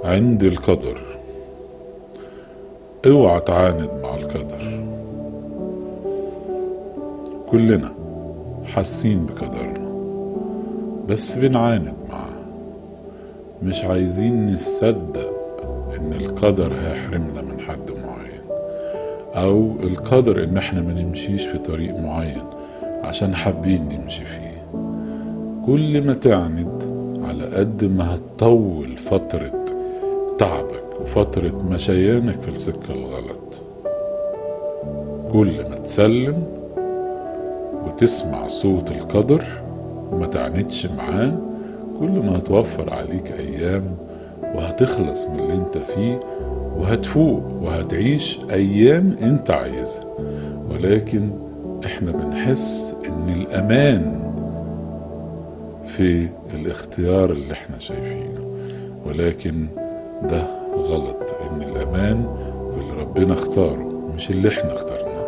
عند القدر. اوعى تعاند مع القدر. كلنا حاسين بقدرنا بس بنعاند معاه، مش عايزين نصدق ان القدر هيحرمنا من حد معين، او القدر ان احنا ما نمشيش في طريق معين عشان حابين نمشي فيه. كل ما تعند على قد ما هتطول فترة تعبك وفترة مشيانك في السكة الغلط. كل ما تسلم وتسمع صوت القدر وما تعندش معاه، كل ما هتوفر عليك ايام وهتخلص من اللي انت فيه وهتفوق وهتعيش ايام انت عايزها. ولكن احنا بنحس ان الامان في الاختيار اللي احنا شايفينه، ولكن ده غلط. ان الامان في اللي ربنا اختاره مش اللي احنا اخترناه.